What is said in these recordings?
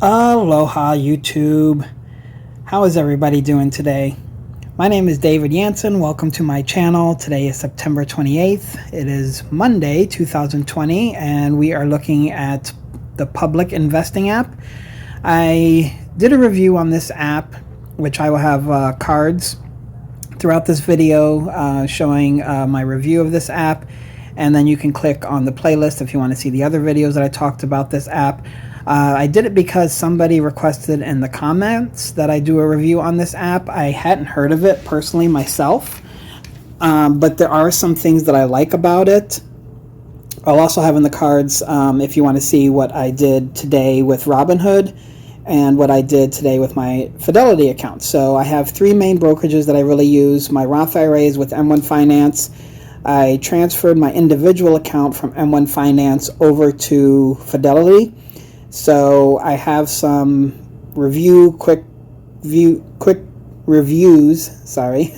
Aloha YouTube. How is everybody doing today? My name is David Jansen. Welcome to my channel. Today is September 28th. It is Monday 2020 and we are looking at the public investing app. I did a review on this app, which I will have cards throughout this video showing my review of this app, and then you can click on the playlist if you want to see the other videos that I talked about this app. I did it because somebody requested in the comments that I do a review on this app. I hadn't heard of it personally myself, but there are some things that I like about it. I'll also have in the cards if you want to see what I did today with Robinhood and what I did today with my Fidelity account. So I have three main brokerages that I really use. My Roth IRA is with M1 Finance. I transferred my individual account from M1 Finance over to Fidelity. So I have some quick reviews, sorry,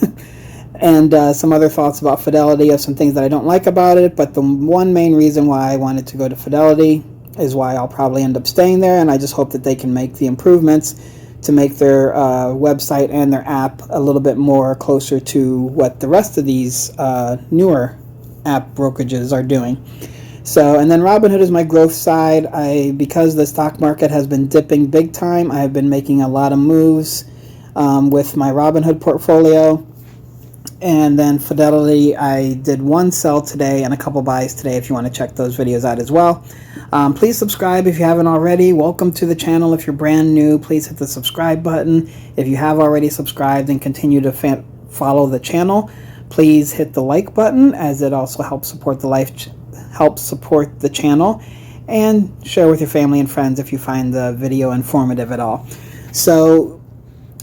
and some other thoughts about Fidelity of some things that I don't like about it. But the one main reason why I wanted to go to Fidelity is why I'll probably end up staying there, and I just hope that they can make the improvements to make their website and their app a little bit more closer to what the rest of these newer app brokerages are doing. So, and then Robinhood is my growth side. Because the stock market has been dipping big time, I have been making a lot of moves with my Robinhood portfolio. And then Fidelity, I did one sell today and a couple buys today if you want to check those videos out as well. Please subscribe if you haven't already. Welcome to the channel. If you're brand new, please hit the subscribe button. If you have already subscribed and continue to follow the channel, please hit the like button, as it also helps support the channel, and share with your family and friends if you find the video informative at all. So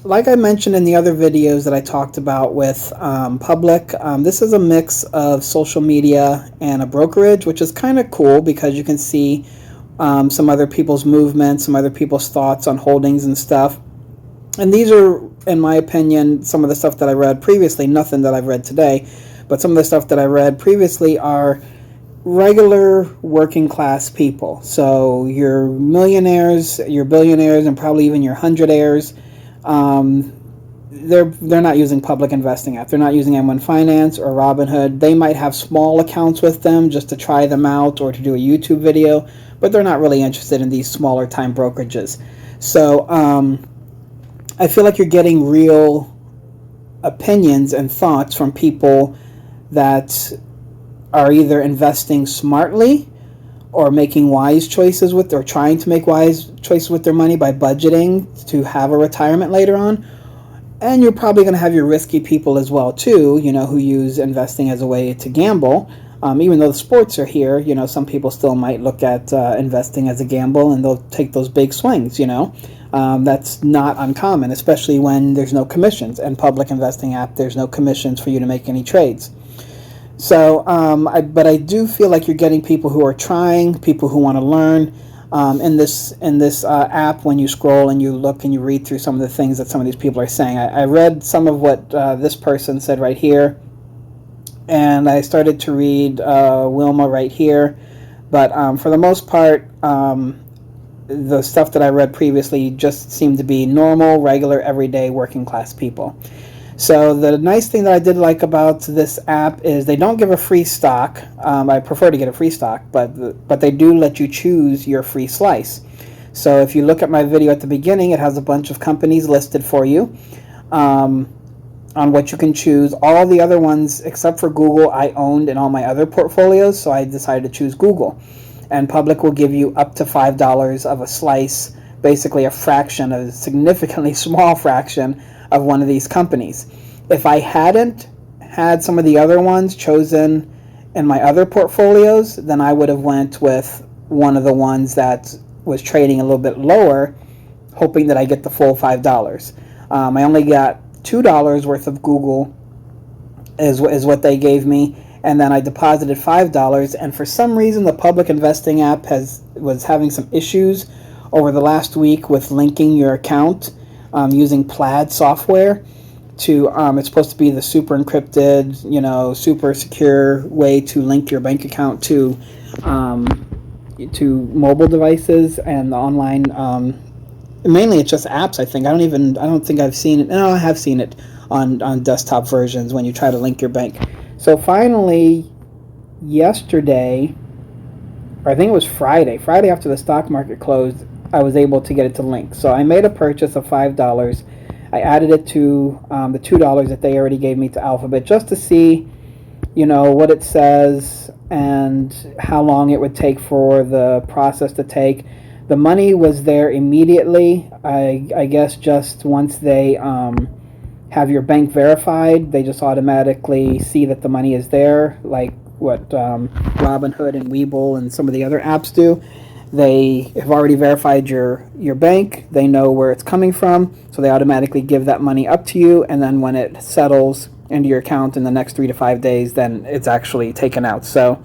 like I mentioned in the other videos that I talked about with public, this is a mix of social media and a brokerage, which is kind of cool because you can see some other people's movements, some other people's thoughts on holdings and stuff. And these are, in my opinion, some of the stuff that I read previously, nothing that I've read today, but some of the stuff that I read previously are regular working class people. So your millionaires, your billionaires, and probably even your hundredaires, they're not using public investing app. They're not using M1 Finance or Robinhood. They might have small accounts with them just to try them out or to do a YouTube video, but they're not really interested in these smaller time brokerages. So I feel like you're getting real opinions and thoughts from people that are either investing smartly or making wise choices with, or trying to make wise choices with their money by budgeting to have a retirement later on. And you're probably going to have your risky people as well too, who use investing as a way to gamble. Even though the sports are here, some people still might look at investing as a gamble, and they'll take those big swings. That's not uncommon, especially when there's no commissions. And public investing app, there's no commissions for you to make any trades. So, but I do feel like you're getting people who are trying, people who want to learn. In this app, when you scroll and you look and you read through some of the things that some of these people are saying, I read some of what this person said right here, and I started to read Wilma right here. But for the most part, the stuff that I read previously just seemed to be normal, regular, everyday working class people. So the nice thing that I did like about this app is they don't give a free stock. I prefer to get a free stock, but they do let you choose your free slice. So if you look at my video at the beginning, it has a bunch of companies listed for you on what you can choose. All the other ones, except for Google, I owned in all my other portfolios, so I decided to choose Google. And public will give you up to $5 of a slice, basically a fraction, a significantly small fraction of one of these companies. If I hadn't had some of the other ones chosen in my other portfolios, then I would have went with one of the ones that was trading a little bit lower, hoping that I get the full $5. I only got $2 worth of Google is what they gave me, and then I deposited $5, and for some reason the public investing app was having some issues over the last week with linking your account using Plaid software to it's supposed to be the super encrypted, super secure way to link your bank account to mobile devices and the online Mainly it's just apps, I think. I don't think I've seen it. No, I have seen it on desktop versions when you try to link your bank. So finally, yesterday, or I think it was Friday after the stock market closed, I was able to get it to link. So I made a purchase of $5. I added it to the $2 that they already gave me to Alphabet just to see, what it says and how long it would take for the process to take. The money was there immediately. I guess just once they have your bank verified, they just automatically see that the money is there, like what Robinhood and Webull and some of the other apps do. They have already verified your bank. They know where it's coming from, so they automatically give that money up to you, and then when it settles into your account in the next 3 to 5 days, then it's actually taken out. So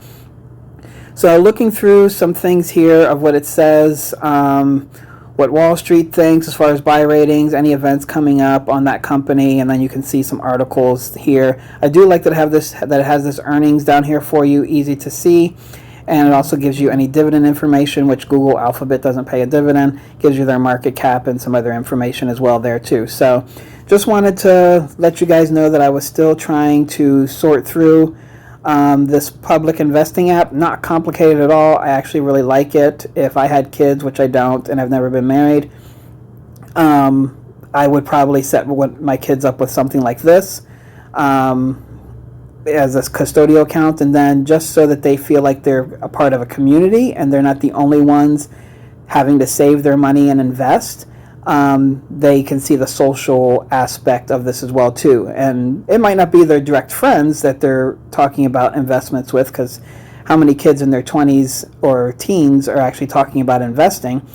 looking through some things here of what it says, what Wall Street thinks as far as buy ratings, any events coming up on that company, and then you can see some articles here. I do like that it has this earnings down here for you, easy to see, and it also gives you any dividend information, which Google Alphabet doesn't pay a dividend. Gives you their market cap and some other information as well there too. So just wanted to let you guys know that I was still trying to sort through this public investing app. Not complicated at all. I actually really like it. If I had kids, which I don't, and I've never been married, I would probably set my kids up with something like this as a custodial account, and then just so that they feel like they're a part of a community and they're not the only ones having to save their money and invest. They can see the social aspect of this as well too, and it might not be their direct friends that they're talking about investments with, because how many kids in their 20s or teens are actually talking about investing?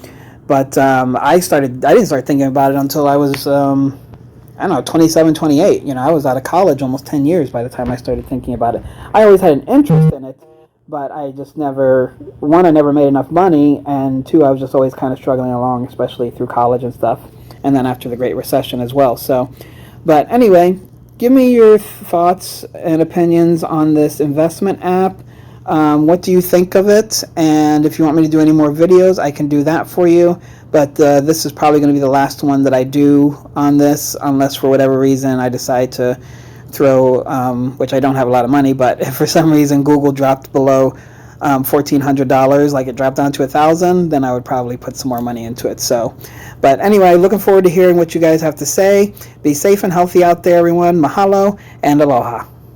But I didn't start thinking about it until I was 27, 28. I was out of college almost 10 years by the time I started thinking about it. I always had an interest in it, but I just never made enough money, and two, I was just always kind of struggling along, especially through college and stuff, and then after the Great Recession as well. So, but anyway, give me your thoughts and opinions on this investment app. What do you think of it? And if you want me to do any more videos, I can do that for you. But this is probably going to be the last one that I do on this, unless for whatever reason I decide to throw, which I don't have a lot of money, but if for some reason Google dropped below $1,400, like it dropped down to $1,000, then I would probably put some more money into it. So, but anyway, looking forward to hearing what you guys have to say. Be safe and healthy out there, everyone. Mahalo and aloha.